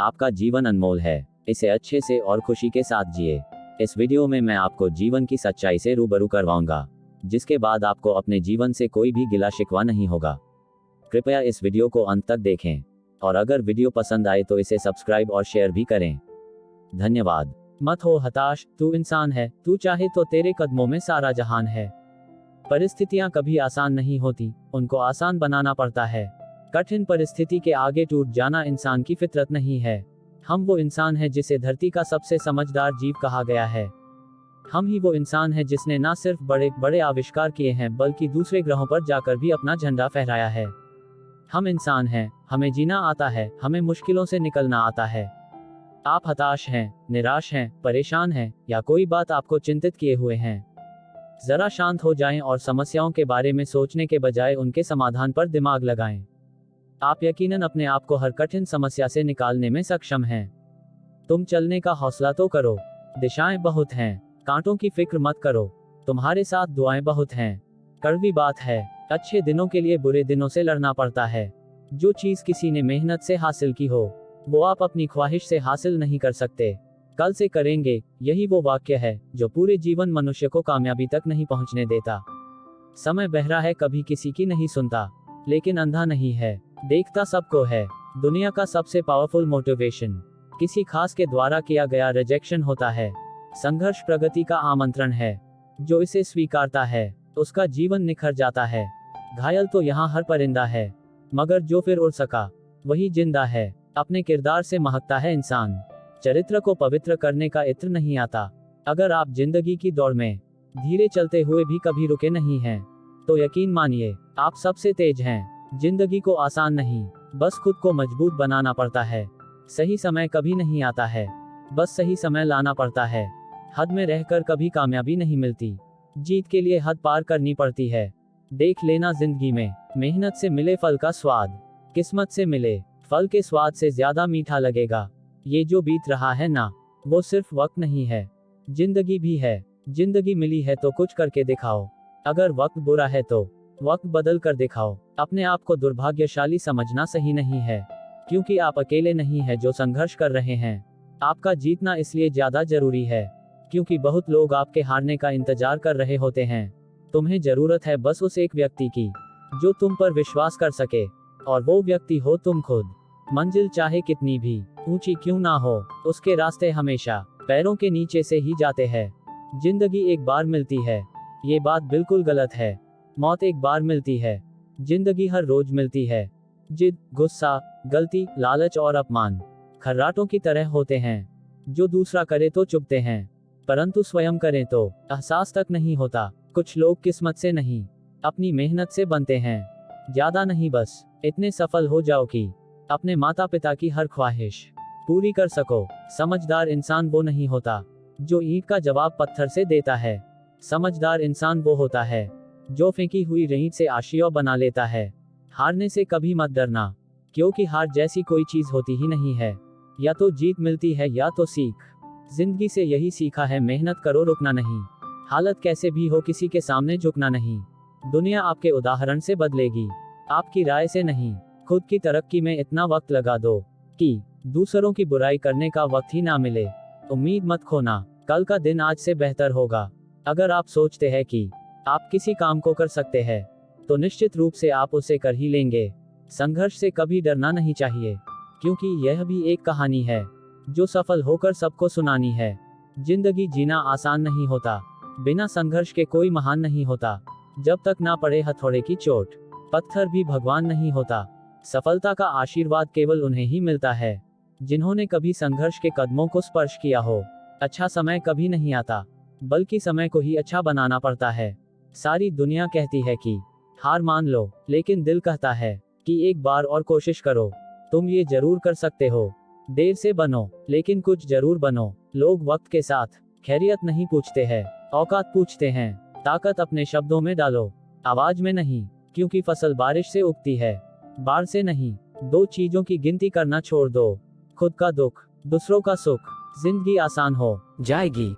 आपका जीवन अनमोल है, इसे अच्छे से और खुशी के साथ जिए। इस वीडियो में मैं आपको जीवन की सच्चाई से रूबरू करवाऊंगा, जिसके बाद आपको अपने जीवन से कोई भी गिला शिकवा नहीं होगा। कृपया इस वीडियो को अंत तक देखें, और अगर वीडियो पसंद आए तो इसे सब्सक्राइब और शेयर भी करें। धन्यवाद। मत हो हताश, तू इंसान है, तू चाहे तो तेरे कदमों में सारा जहान है। परिस्थितियां कभी आसान नहीं होती, उनको आसान बनाना पड़ता है। कठिन परिस्थिति के आगे टूट जाना इंसान की फितरत नहीं है। हम वो इंसान है जिसे धरती का सबसे समझदार जीव कहा गया है। हम ही वो इंसान है जिसने न सिर्फ बड़े बड़े आविष्कार किए हैं बल्कि दूसरे ग्रहों पर जाकर भी अपना झंडा फहराया है। हम इंसान हैं, हमें जीना आता है, हमें मुश्किलों से निकलना आता है। आप हताश हैं, निराश हैं, परेशान हैं, या कोई बात आपको चिंतित किए हुए हैं। जरा शांत हो जाएं और समस्याओं के बारे में सोचने के बजाय उनके समाधान पर दिमाग लगाएं। आप यकीनन अपने आप को हर कठिन समस्या से निकालने में सक्षम हैं। तुम चलने का हौसला तो करो। दिशाएं बहुत हैं, कांटों की फिक्र मत करो। तुम्हारे साथ दुआएं बहुत हैं। कड़वी बात है, अच्छे दिनों के लिए बुरे दिनों से लड़ना पड़ता है। जो चीज किसी ने मेहनत से हासिल की हो, वो आप अपनी ख्वाहिश से हासिल नहीं कर सकते। कल से करेंगे, यही वो वाक्य है जो पूरे जीवन मनुष्य को कामयाबी तक नहीं पहुंचने देता। समय बहरा है, कभी किसी की नहीं सुनता, लेकिन अंधा नहीं है, देखता सबको है। दुनिया का सबसे पावरफुल मोटिवेशन किसी खास के द्वारा किया गया रिजेक्शन होता है। संघर्ष प्रगति का आमंत्रण है। जो इसे स्वीकारता है, उसका जीवन निखर जाता है। घायल तो यहाँ हर परिंदा है, मगर जो फिर उड़ सका, वही जिंदा है। अपने किरदार से महकता है इंसान। चरित्र को पवित्र करने का इत्र नहीं आता। अगर आप जिंदगी की दौड़ में धीरे चलते हुए भी कभी रुके नहीं हैं, तो यकीन मानिए, आप सबसे तेज हैं। जिंदगी को आसान नहीं, बस खुद को मजबूत बनाना पड़ता है। सही समय कभी नहीं आता है, बस सही समय लाना पड़ता है। हद में रहकर कभी कामयाबी नहीं मिलती, जीत के लिए हद पार करनी पड़ती है। देख लेना जिंदगी में, मेहनत से मिले फल का स्वाद, किस्मत से मिले फल के स्वाद से ज्यादा मीठा लगेगा। ये जो बीत रहा है ना, वो सिर्फ वक्त नहीं है, जिंदगी भी है। जिंदगी मिली है तो कुछ करके दिखाओ। अगर वक्त बुरा है तो वक्त बदल कर दिखाओ। अपने आप को दुर्भाग्यशाली समझना सही नहीं है, क्योंकि आप अकेले नहीं हैं जो संघर्ष कर रहे हैं। आपका जीतना इसलिए ज्यादा जरूरी है, क्योंकि बहुत लोग आपके हारने का इंतजार कर रहे होते हैं। तुम्हें जरूरत है बस उस एक व्यक्ति की, जो तुम पर विश्वास कर सके, और वो व्यक्ति हो तुम खुद। मंजिल चाहे कितनी भी ऊंची क्यों ना हो, उसके रास्ते हमेशा पैरों के नीचे से ही जाते हैं। जिंदगी एक बार मिलती है, ये बात बिल्कुल गलत है। मौत एक बार मिलती है, जिंदगी हर रोज मिलती है। जिद, गुस्सा, गलती, लालच और अपमान खर्राटों की तरह होते हैं, जो दूसरा करे तो चुभते हैं, परंतु स्वयं करें तो एहसास तक नहीं होता। कुछ लोग किस्मत से नहीं, अपनी मेहनत से बनते हैं। ज्यादा नहीं, बस इतने सफल हो जाओ कि अपने माता पिता की हर ख्वाहिश पूरी कर सको। समझदार इंसान वो नहीं होता जो ईंट का जवाब पत्थर से देता है। समझदार इंसान वो होता है जो फेंकी हुई ईंट से आशिया बना लेता है। हारने से कभी मत डरना, क्योंकि हार जैसी कोई चीज होती ही नहीं है। या तो जीत मिलती है या तो सीख। जिंदगी से यही सीखा है, मेहनत करो, रुकना नहीं। हालत कैसे भी हो, किसी के सामने झुकना नहीं। दुनिया आपके उदाहरण से बदलेगी, आपकी राय से नहीं। खुद की तरक्की में इतना वक्त लगा दो कि दूसरों की बुराई करने का वक्त ही ना मिले। उम्मीद मत खोना, कल का दिन आज से बेहतर होगा। अगर आप सोचते हैं कि आप किसी काम को कर सकते हैं, तो निश्चित रूप से आप उसे कर ही लेंगे। संघर्ष से कभी डरना नहीं चाहिए, क्योंकि यह भी एक कहानी है जो सफल होकर सबको सुनानी है। जिंदगी जीना आसान नहीं होता, बिना संघर्ष के कोई महान नहीं होता। जब तक ना पड़े हथौड़े की चोट, पत्थर भी भगवान नहीं होता। सफलता का आशीर्वाद केवल उन्हें ही मिलता है जिन्होंने कभी संघर्ष के कदमों को स्पर्श किया हो। अच्छा समय कभी नहीं आता, बल्कि समय को ही अच्छा बनाना पड़ता है। सारी दुनिया कहती है कि हार मान लो, लेकिन दिल कहता है कि एक बार और कोशिश करो। तुम ये जरूर कर सकते हो। देर से बनो, लेकिन कुछ जरूर बनो। लोग वक्त के साथ खैरियत नहीं पूछते हैं, औकात पूछते हैं। ताकत अपने शब्दों में डालो, आवाज में नहीं, क्योंकि फसल बारिश से उगती है, बाढ़ से नहीं। दो चीजों की गिनती करना छोड़ दो, खुद का दुख, दूसरों का सुख। जिंदगी आसान हो जाएगी।